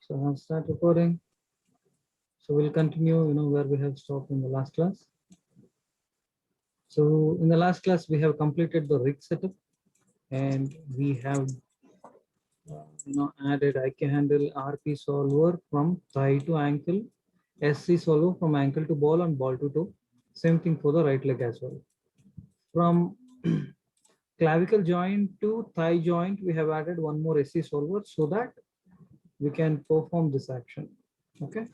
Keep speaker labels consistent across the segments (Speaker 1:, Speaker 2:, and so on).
Speaker 1: So I'll start recording. So we'll continue, where we have stopped in the last class. So in the last class, we have completed the rig setup, and we have, added IK handle RP solver from thigh to ankle, SC solver from ankle to ball and ball to toe. Same thing for the right leg as well. From clavicle joint to thigh joint, we have added one more SC solver so that we can perform this action. Okay.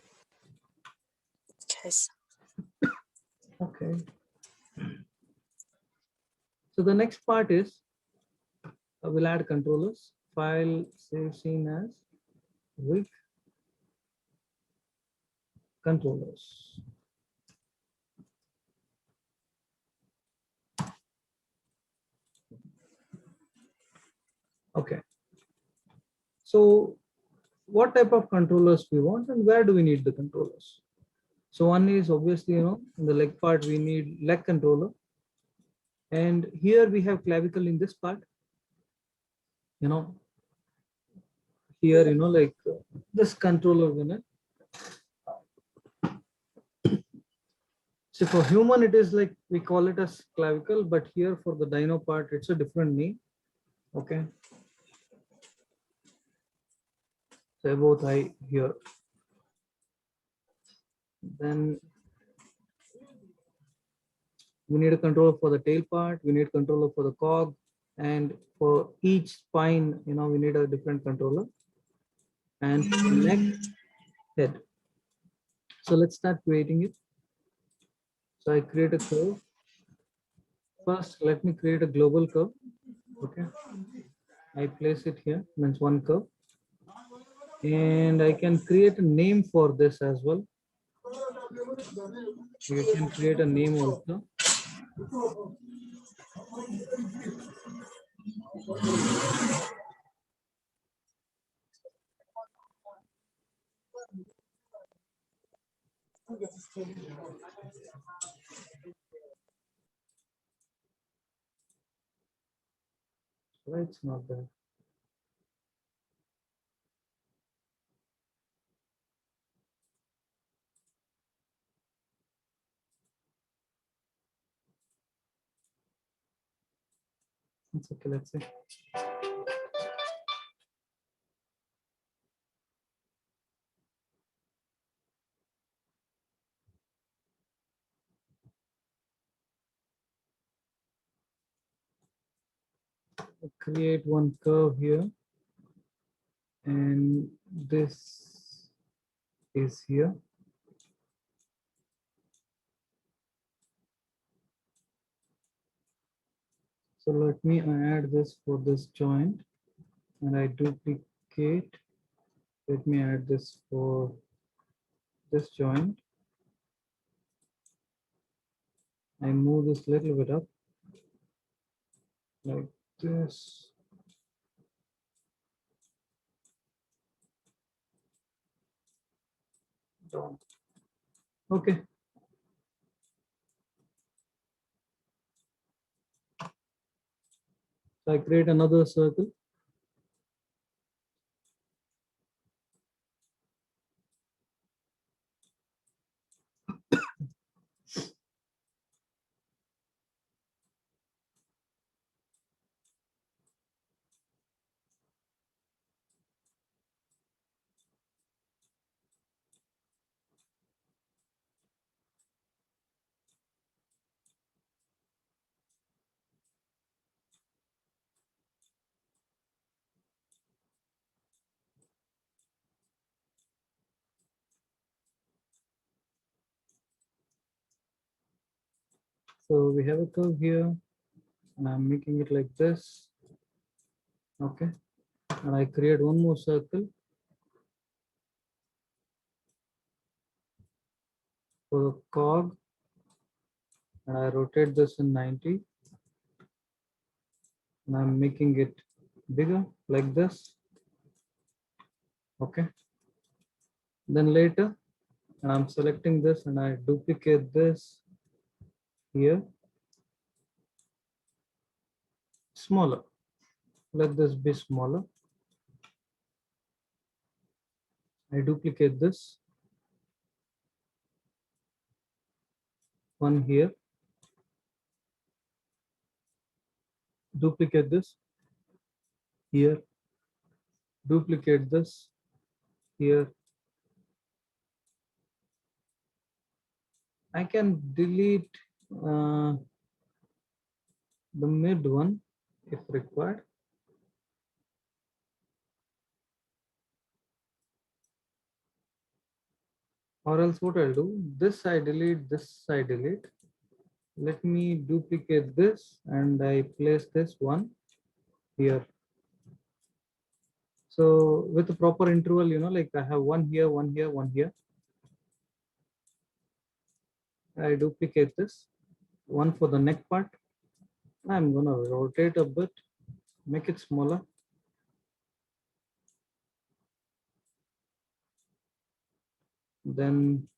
Speaker 2: Yes.
Speaker 1: Okay. So the next part is we'll add controllers. File save scene as rig controllers. Okay. So what type of controllers we want and where do we need the controllers? So one is obviously, in the leg part, we need leg controller. And here we have clavicle in this part. Here, like this controller unit. So for human, it is like we call it as clavicle, but here for the dino part, it's a different name. Okay. So above thigh here. Then we need a controller for the tail part, we need controller for the cog, and for each spine, we need a different controller. And for the neck, head. So let's start creating it. So I create a curve. First, let me create a global curve. Okay. I place it here, means one curve. And I can create a name for this as well. You can create a name also. Why it's not there? It's okay, let's see. Create one curve here, and this is here. So let me add this for this joint, and I duplicate. Let me add this for this joint. I move this little bit up like this. Down. Okay. So I create another circle. So we have a curve here, and I'm making it like this. Okay. And I create one more circle for the cog, and I rotate this in 90. And I'm making it bigger like this. Okay. Then later, and I'm selecting this and I duplicate this here. Smaller. Let this be smaller. I duplicate this one here, duplicate this here, duplicate this here. I can delete the mid one if required. Or else what I'll do, this I delete, this I delete. Let me duplicate this and I place this one here. So with the proper interval, like I have one here, one here, one here. I duplicate this one for the neck part. I'm gonna rotate a bit, make it smaller. Then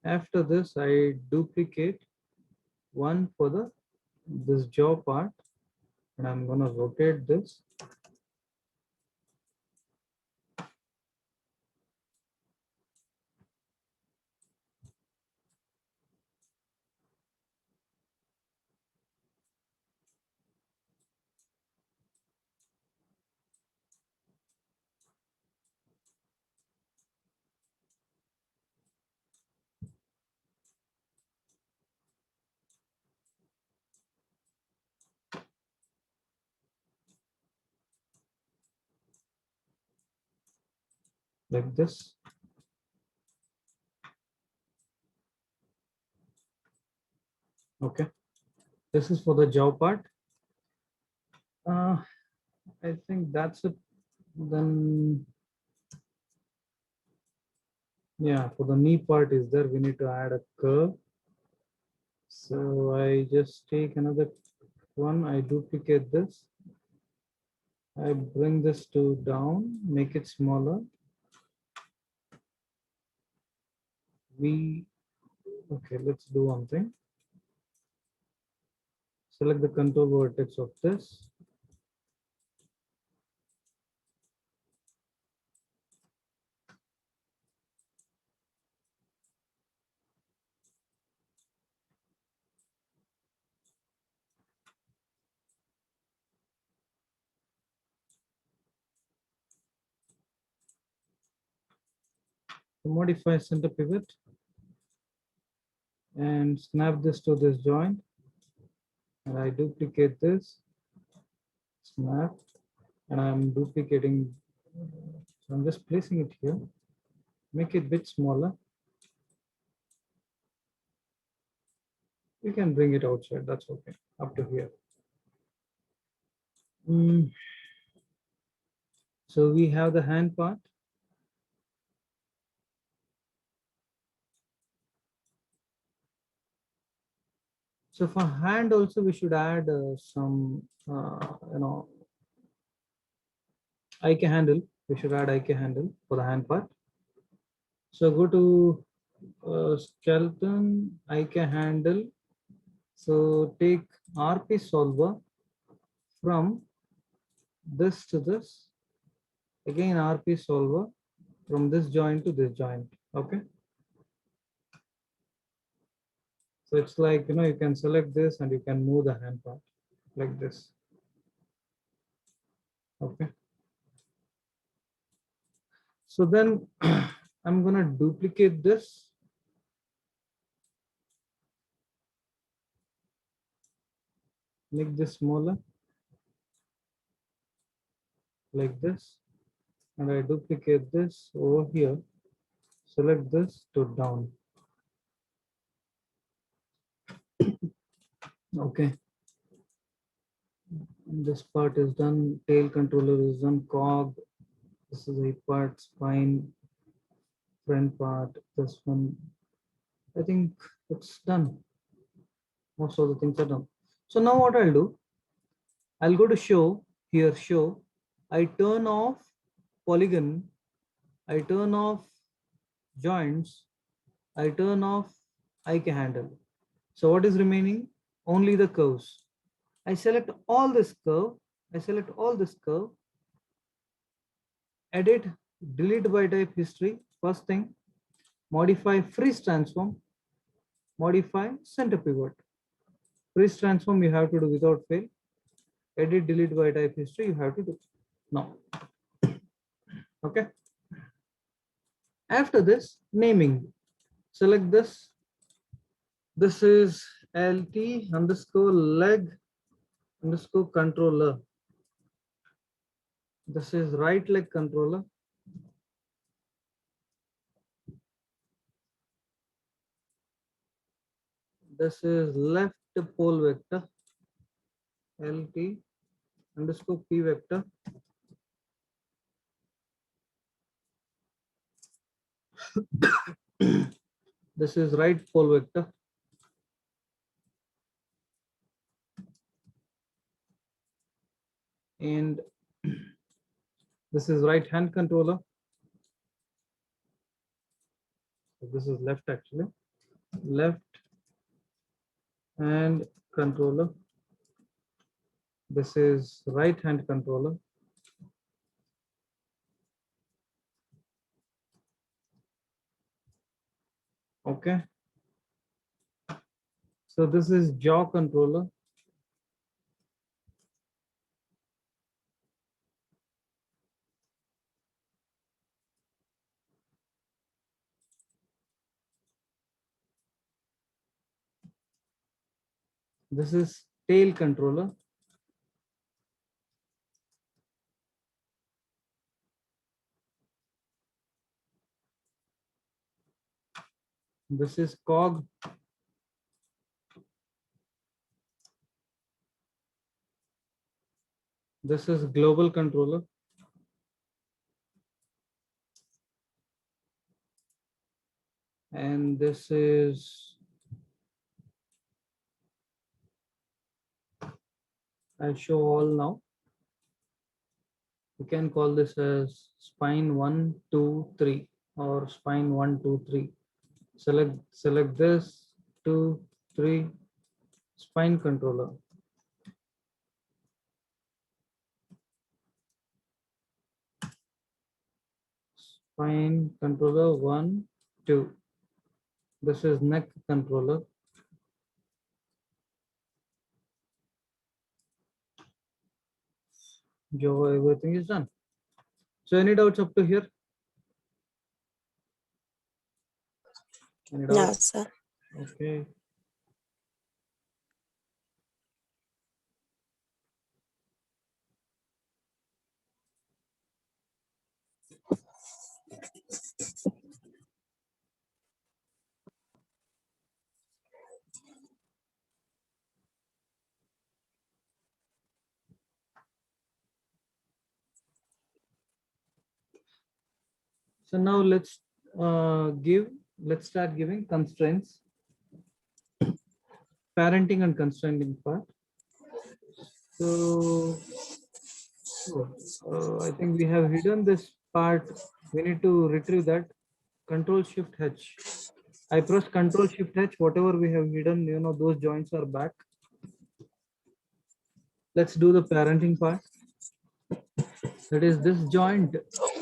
Speaker 1: after this, I duplicate one for this jaw part, and I'm gonna rotate this. Like this. Okay, this is for the jaw part. I think that's it. Then, yeah, for the knee part is there, we need to add a curve. So I just take another one, I duplicate this. I bring this to down, make it smaller. Okay, let's do one thing. Select the control vertex of this. Modify center pivot and snap this to this joint. And I duplicate this, snap, and I'm duplicating. So I'm just placing it here, make it a bit smaller. You can bring it outside, that's okay, up to here. So we have the hand part. So for hand also, we should add some, IK handle. We should add IK handle for the hand part. So go to skeleton, IK handle. So take RP solver from this to this. Again, RP solver from this joint to this joint. Okay. So it's like, you can select this and you can move the hand part like this. Okay. So then I'm going to duplicate this. Make this smaller like this. And I duplicate this over here. Select this to down. Okay. This part is done. Tail controller is done. Cog. This is a part, spine, front part. This one. I think it's done. Most of the things are done. So now what I'll do, I'll go to show, here show. I turn off polygon. I turn off joints. I turn off IK handle. So what is remaining? Only the curves. I select all this curve. I select all this curve. Edit delete by type history. First thing, modify freeze transform, modify center pivot. Freeze transform you have to do without fail. Edit delete by type history you have to do now. Okay. After this, naming. Select this. This is LT underscore leg underscore controller. This is right leg controller. This is left pole vector. LT underscore P vector. This is right pole vector. And this is right hand controller. So this is left actually. Left hand controller. This is right hand controller. Okay. So this is jaw controller. This is tail controller. This is cog. This is global controller. And this is, I'll show all now. You can call this as spine 1, 2, 3 or spine 1, 2, 3. Select this 2, 3 spine controller. Spine controller 1, 2. This is neck controller. Everything is done. So any doubts up to here? Any doubts?
Speaker 2: No, sir.
Speaker 1: Okay. So now let's start giving constraints. Parenting and constraining part. So I think we have hidden this part. We need to retrieve that. Control Shift H. I press Control Shift H. Whatever we have hidden, those joints are back. Let's do the parenting part. That is this joint.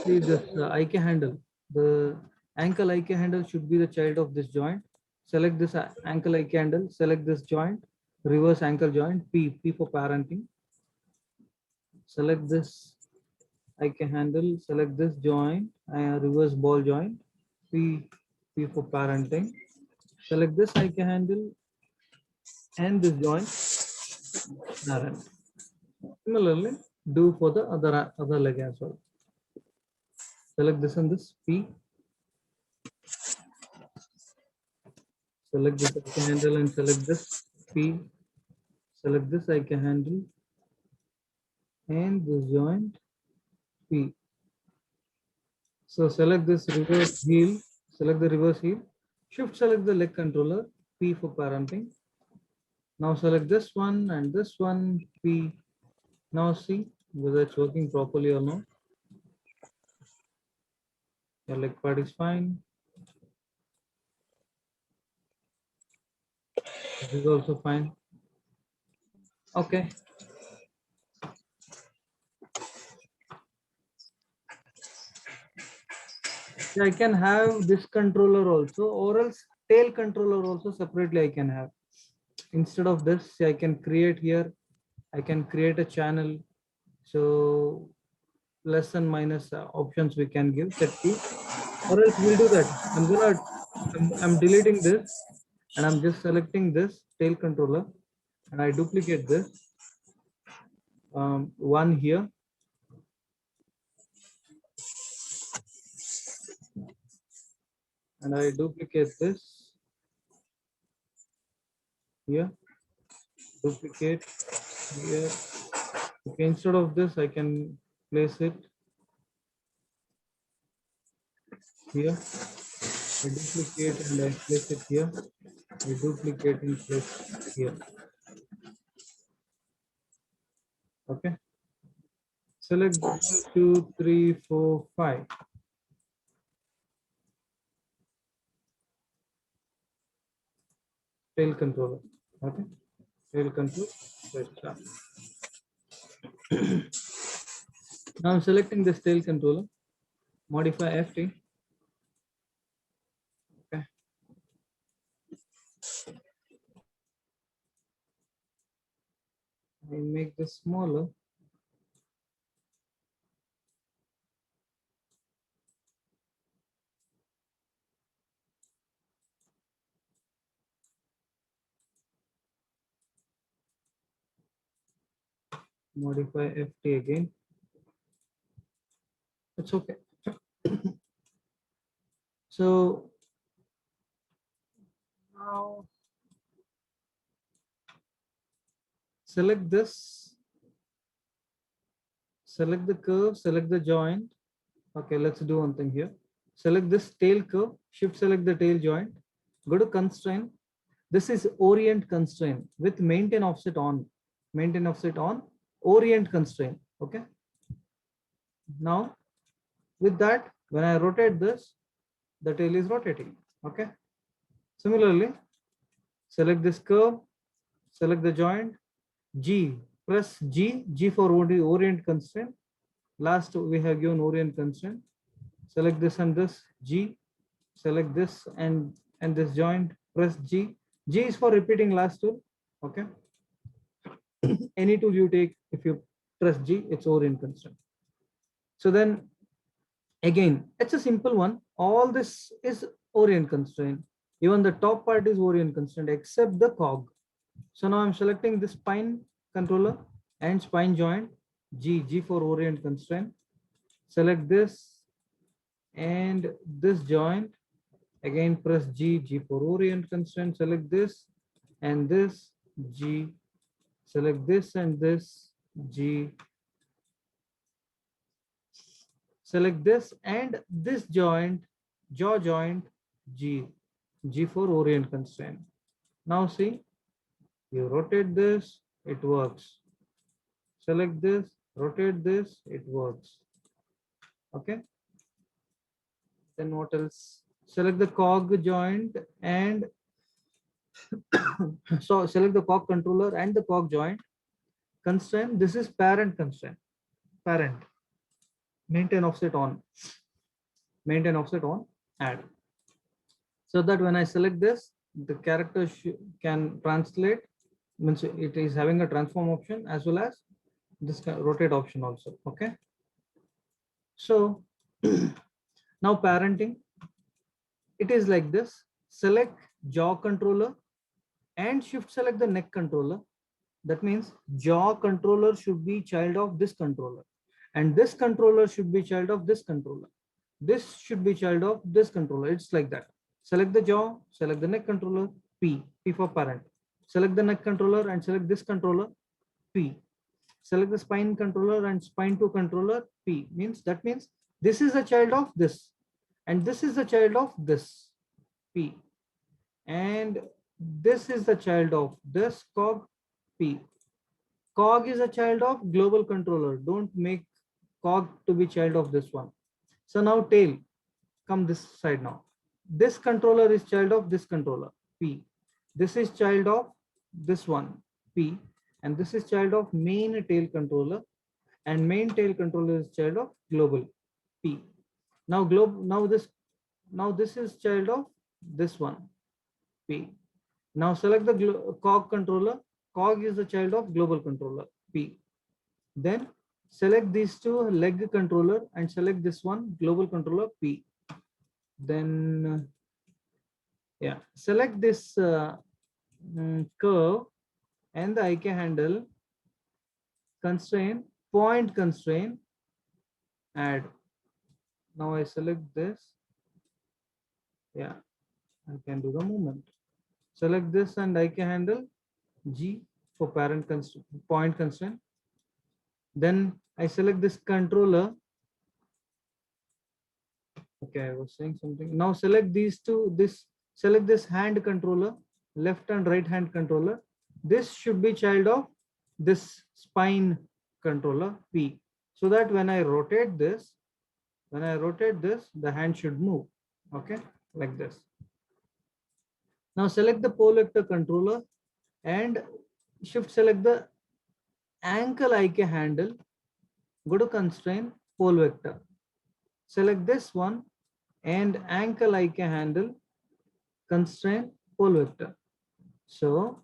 Speaker 1: See this IK handle. The ankle IK handle should be the child of this joint. Select this ankle IK handle. Select this joint. Reverse ankle joint. P for parenting. Select this IK handle. Select this joint. Reverse ball joint. P for parenting. Select this IK handle and this joint. Parent. Similarly, do for the other leg as well. Select this and this P. Select this IK handle and select this P. Select this IK handle and this joint P. So select this reverse heel. Select the reverse heel. Shift select the leg controller P for parenting. Now select this one and this one P. Now see whether it's working properly or not. Your leg part is fine. This is also fine. Okay. I can have this controller also, or else tail controller also separately I can have. Instead of this, I can create here, I can create a channel. So plus and minus options we can give set key, or else we'll do that. I'm deleting this and I'm just selecting this tail controller and I duplicate this one here. And I duplicate this here, duplicate here. Okay, instead of this, I can place it here. I duplicate and I place it here. I duplicate and place here. Okay. Select 1, 2, 3, 4, 5. Tail controller. Okay. Tail control. Now I'm selecting this tail controller. Modify FT. Okay. I make this smaller. Modify FT again. It's okay. So now select this, select the curve, select the joint. Okay, let's do one thing here. Select this tail curve, shift select the tail joint, go to constraint. This is orient constraint with maintain offset on, maintain offset on, orient constraint. Okay. Now with that, when I rotate this, the tail is rotating. Okay. Similarly, select this curve, select the joint, G, press G, G for orient constraint. Last we have given orient constraint. Select this and this, G, select this and this joint, press G. G is for repeating last tool. Okay. Any tool you take, if you press G, it's orient constraint. So then again, it's a simple one. All this is orient constraint. Even the top part is orient constraint except the cog. So now I'm selecting this spine controller and spine joint, G, G for orient constraint. Select this and this joint. Again, press G, G for orient constraint. Select this and this, G. Select this and this, G. Select this and this joint, jaw joint, G, G for orient constraint. Now see, you rotate this, it works. Select this, rotate this, it works. Okay. Then what else? Select the cog joint and so select the cog controller and the cog joint. Constraint, this is parent constraint. Parent. Maintain offset on. Maintain offset on, add. So that when I select this, the character can translate, means it is having a transform option as well as this rotate option also. Okay. So now parenting, it is like this. Select jaw controller and shift select the neck controller. That means jaw controller should be child of this controller, and this controller should be child of this controller. This should be child of this controller. It's like that. Select the jaw, select the neck controller, P, P for parent. Select the neck controller and select this controller, P. Select the spine controller and spine 2 controller, P. That means this is a child of this, and this is the child of this, P. And this is the child of this cog, P. Cog is a child of global controller. Don't make cog to be child of this one. So now tail, come this side now. This controller is child of this controller, P. This is child of this one, P. And this is child of main tail controller. And main tail controller is child of global, P. Now now this is child of this one, P. Now select the cog controller. Cog is the child of global controller, P. Then select these two leg controller and select this one global controller, P. Then yeah, select this curve and the IK handle, constraint, point constraint, add. Now I select this. Yeah, I can do the movement. Select this and IK handle, G for parent constraint, point constraint. Then I select this controller. Okay, I was saying something. Now select these two, select this hand controller, left and right hand controller. This should be child of this spine controller, P. So that when I rotate this, the hand should move. Okay, like this. Now select the pole vector controller and shift select the ankle IK handle. Go to constraint, pole vector. Select this one and ankle IK handle, constraint, pole vector. So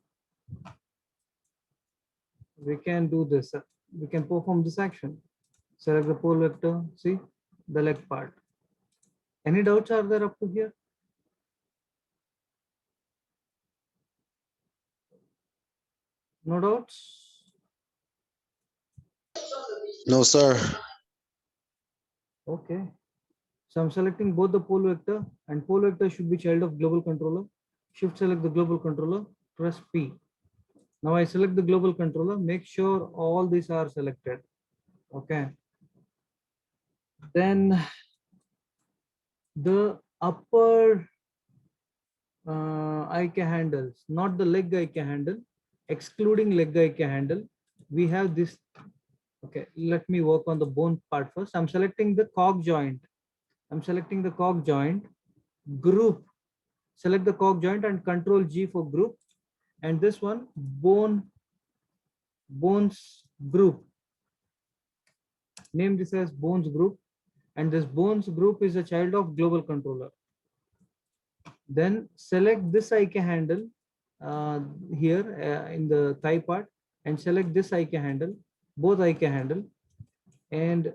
Speaker 1: we can do this. We can perform this action. Select the pole vector. See the leg part. Any doubts are there up to here? No doubts?
Speaker 2: No, sir.
Speaker 1: Okay. So I'm selecting both the pole vector, and pole vector should be child of global controller. Shift select the global controller, press P. Now I select the global controller, make sure all these are selected. Okay. Then the upper IK handles, not the leg IK handle, excluding leg IK handle, we have this. Okay, let me work on the bone part first. I'm selecting the cog joint. I'm selecting the cog joint, group, select the cog joint and control G for group. And this one, bones group. Name this as bones group. And this bones group is a child of global controller. Then select this IK handle here in the thigh part and select this IK handle, both IK handle, and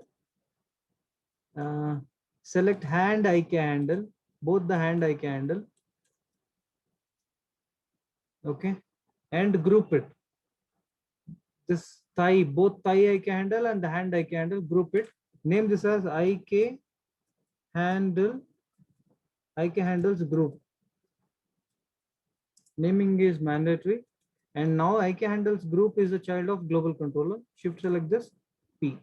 Speaker 1: select hand IK handle, both the hand IK handle. Okay, and group it. This thigh, both thigh IK handle and the hand IK handle, group it. Name this as IK handle, IK handles group. Naming is mandatory. And now IK handles group is a child of global controller. Shift select this P.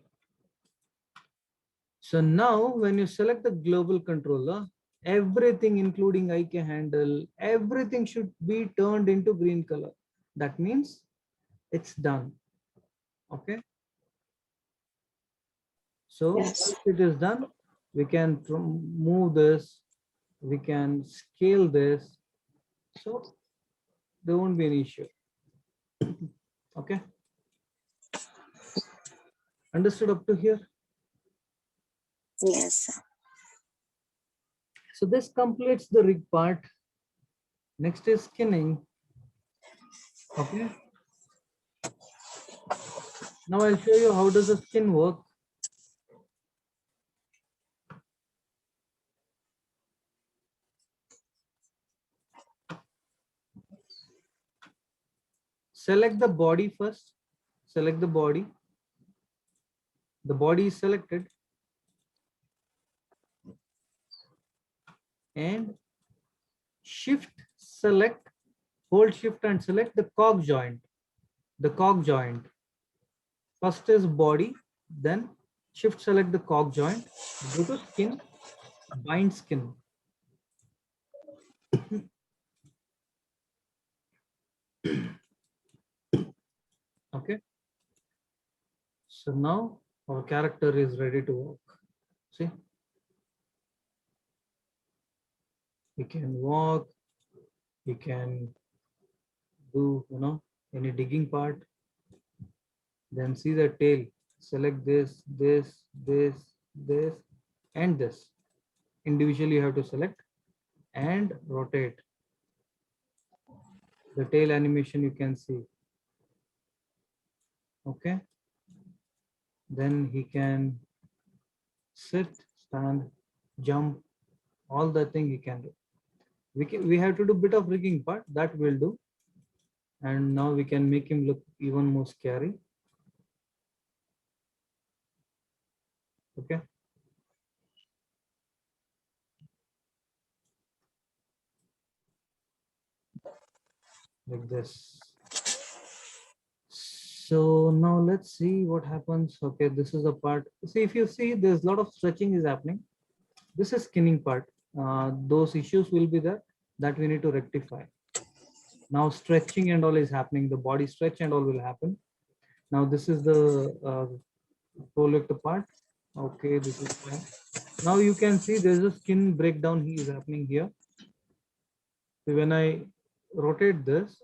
Speaker 1: So now when you select the global controller, everything including IK handle, everything should be turned into green color. That means it's done. Okay. So
Speaker 3: Yes.
Speaker 1: if it is done, we can move this, we can scale this. So there won't be an issue. Okay. Understood up to here?
Speaker 3: Yes.
Speaker 1: So this completes the rig part. Next is skinning. Okay. Now I'll show you how does the skin work. Select the body first. Select the body. The body is selected. And shift select, hold shift and select the cog joint. The cog joint. First is body, then shift select the cog joint, go to skin, bind skin. Okay. So now our character is ready to walk. See, he can walk, he can do, any digging part. Then see the tail, select this, and this. individually you have to select and rotate. The tail animation you can see. Okay. Then he can sit, stand, jump, all the thing he can do. We have to do bit of rigging part that we'll do. And now we can make him look even more scary. Okay. Like this. So now let's see what happens. Okay, this is the part. See, if you see, there's a lot of stretching is happening. This is skinning part. Those issues will be there that we need to rectify. Now stretching and all is happening. The body stretch and all will happen. Now this is the pole vector part. Okay, this is fine. Now you can see there's a skin breakdown is happening here. So when I rotate this,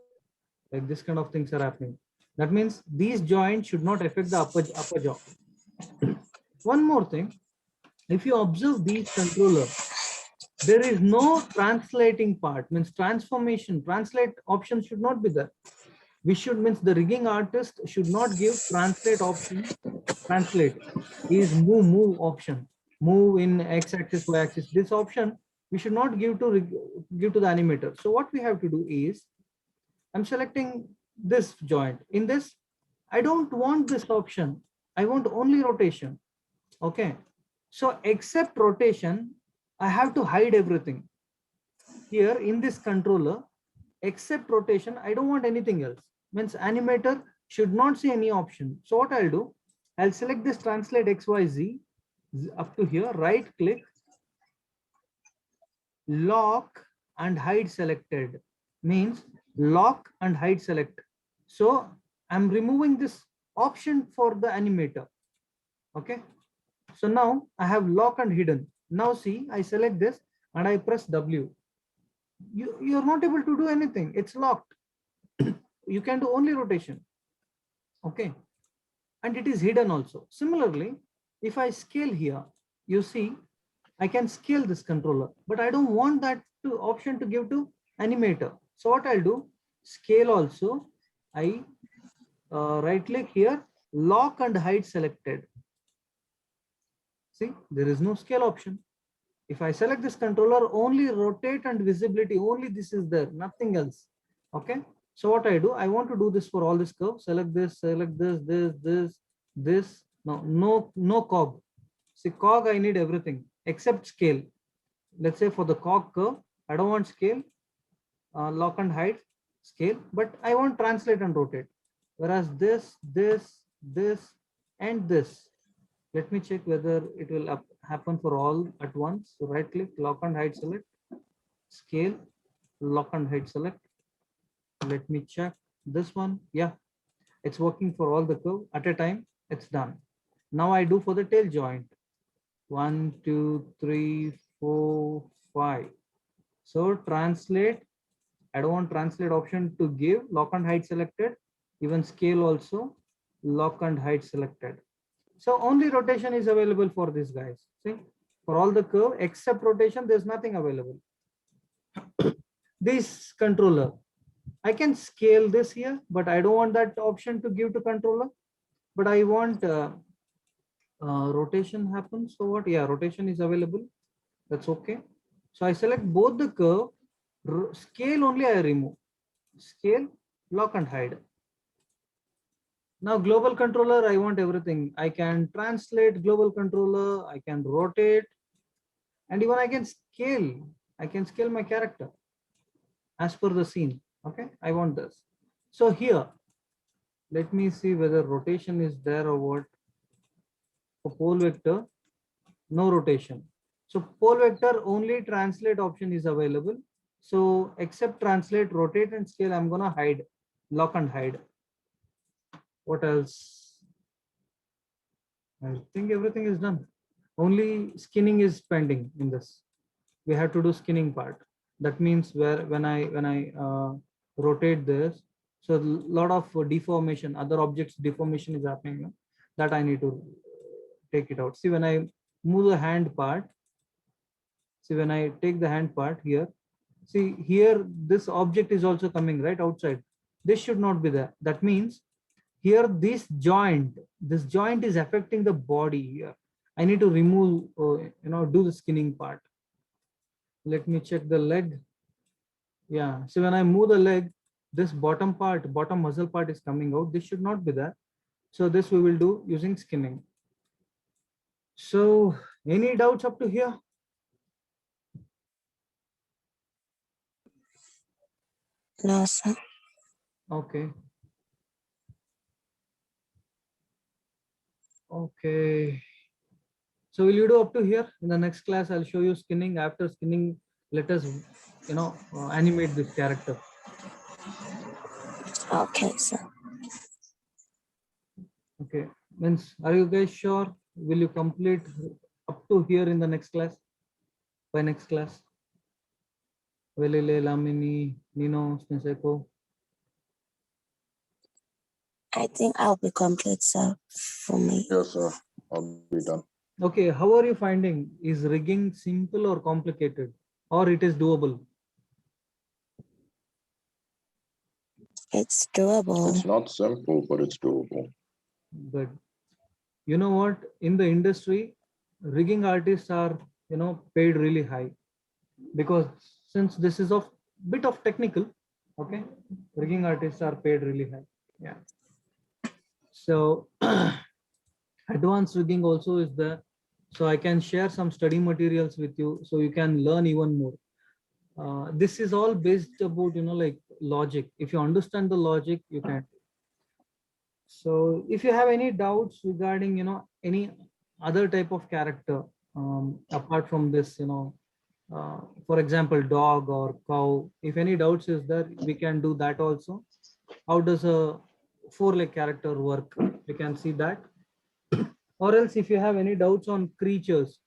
Speaker 1: like this kind of things are happening. That means these joints should not affect the upper jaw. One more thing, if you observe these controller, there is no translating part, means transformation, translate option should not be there. We should, means the rigging artist should not give translate option. Translate is move option, move in x-axis, y-axis. This option we should not give to the animator. So what we have to do is, I'm selecting this joint. In this, I don't want this option. I want only rotation. Okay. So except rotation, I have to hide everything. Here in this controller, except rotation, I don't want anything else. Means animator should not see any option. So what I'll do, I'll select this translate XYZ up to here, right click, lock and hide selected, means lock and hide select. So I'm removing this option for the animator. Okay. So now I have lock and hidden. Now see, I select this and I press W. You're not able to do anything. It's locked. You can do only rotation. Okay. And it is hidden also. Similarly, if I scale here, you see, I can scale this controller, but I don't want that option to give to animator. So what I'll do, scale also, I right click here, lock and hide selected. See, there is no scale option. If I select this controller, only rotate and visibility, only this is there, nothing else. Okay. So what I do, I want to do this for all this curve. Select this, this. No cog. See, cog, I need everything except scale. Let's say for the cog curve, I don't want scale, lock and hide, scale, but I want translate and rotate. Whereas this, and this. Let me check whether it will happen for all at once. So right click, lock and hide select, scale, lock and hide select. Let me check this one. Yeah, it's working for all the curve at a time. It's done. Now I do for the tail joint. 1, 2, 3, 4, 5. So translate. I don't want translate option to give, lock and hide selected. Even scale also, lock and hide selected. So only rotation is available for these guys. See, for all the curve except rotation, there's nothing available. This controller, I can scale this here, but I don't want that option to give to controller. But I want rotation happens. So what? Yeah, rotation is available. That's okay. So I select both the curve, scale only I remove. Scale, lock and hide. Now global controller, I want everything. I can translate global controller, I can rotate, and even I can scale. I can scale my character as per the scene. Okay, I want this. So here, let me see whether rotation is there or what. For pole vector, no rotation. So pole vector only translate option is available. So except translate, rotate and scale, I'm gonna hide, lock and hide. What else? I think everything is done. Only skinning is pending in this. We have to do skinning part. That means when I rotate this, so a lot of deformation, other objects deformation is happening. No? That I need to take it out. See, when I move the hand part, See, when I take the hand part here, see here, this object is also coming right outside. This should not be there. That means here this joint is affecting the body here. I need to remove, do the skinning part. Let me check the leg. Yeah, so when I move the leg, this bottom muscle part is coming out. This should not be there. So this we will do using skinning. So any doubts up to here?
Speaker 2: No, sir.
Speaker 1: Okay. Okay. So will you do up to here? In the next class, I'll show you skinning. After skinning, let us, animate this character.
Speaker 2: Okay, sir.
Speaker 1: Okay. Means, are you guys sure? Will you complete up to here in the next class? By next class? Velile, Lamini, Nino, Sneseko.
Speaker 2: I think I'll be complete, sir, for me.
Speaker 3: Yes, sir. I'll be done.
Speaker 1: Okay, how are you finding? Is rigging simple or complicated? Or it is doable?
Speaker 2: It's doable.
Speaker 3: It's not simple, but it's doable.
Speaker 1: Good. You know what? In the industry, rigging artists are, paid really high. Because since this is of bit of technical, okay, rigging artists are paid really high. Yeah. So advanced rigging also is there. So I can share some study materials with you so you can learn even more. This is all based about, like logic. If you understand the logic, you can. So if you have any doubts regarding, any other type of character, apart from this, for example, dog or cow, if any doubts is there, we can do that also. How does a four-leg character work? We can see that. Or else if you have any doubts on creatures,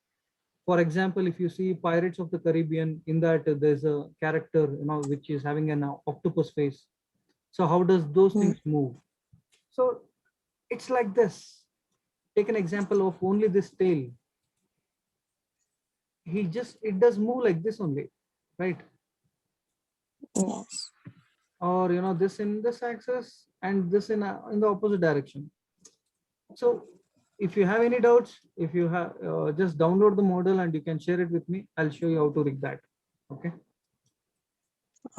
Speaker 1: for example, if you see Pirates of the Caribbean, in that there's a character, which is having an octopus face. So how does those things move? So it's like this. Take an example of only this tail. It does move like this only, right?
Speaker 2: Yes.
Speaker 1: Or, this in this axis and this in the opposite direction. So if you have any doubts, if you have, just download the model and you can share it with me. I'll show you how to rig that. Okay.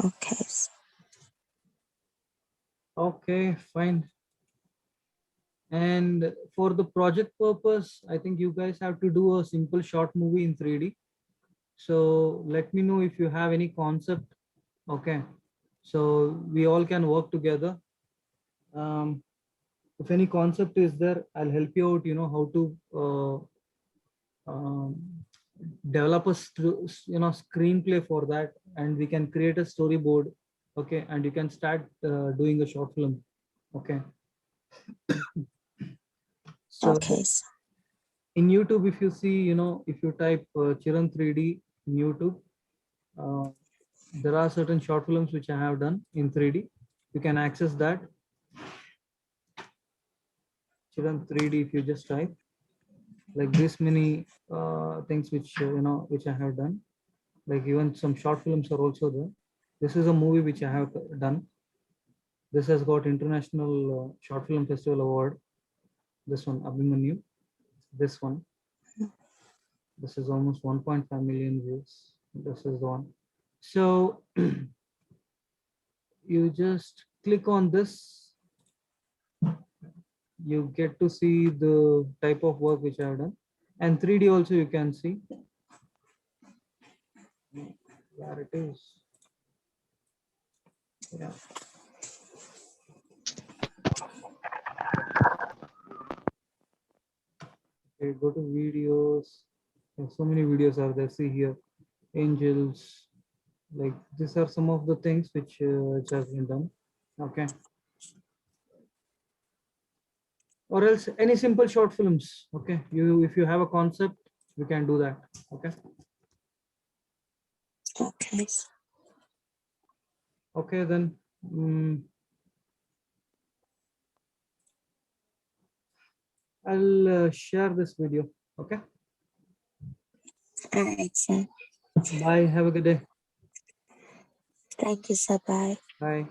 Speaker 2: Okay, sir.
Speaker 1: Okay, fine. And for the project purpose, I think you guys have to do a simple short movie in 3D. So let me know if you have any concept. Okay. So we all can work together. If any concept is there, I'll help you out, how to develop a screenplay for that, and we can create a storyboard. Okay. And you can start doing a short film. Okay. So
Speaker 2: Okay, sir.
Speaker 1: in YouTube, if you see, if you type Chiran 3D in YouTube, there are certain short films which I have done in 3D. You can access that. Chiran 3D, if you just type, like this many things which, which I have done. Like even some short films are also there. This is a movie which I have done. This has got International Short Film Festival Award. This one, Abhimanyu. This one. This is almost 1.5 million views. This is the one. So you just click on this. You get to see the type of work which I have done. And 3D also you can see. Where it is. Yeah. Okay, go to videos. So many videos are there. See here, angels. Like these are some of the things which have been done. Okay. Or else any simple short films. Okay. If you have a concept, you can do that. Okay.
Speaker 2: Okay, sir.
Speaker 1: Okay, then. I'll share this video. Okay.
Speaker 2: All right, sir.
Speaker 1: Bye. Have a good day.
Speaker 2: Thank you, sir. Bye.
Speaker 1: Bye.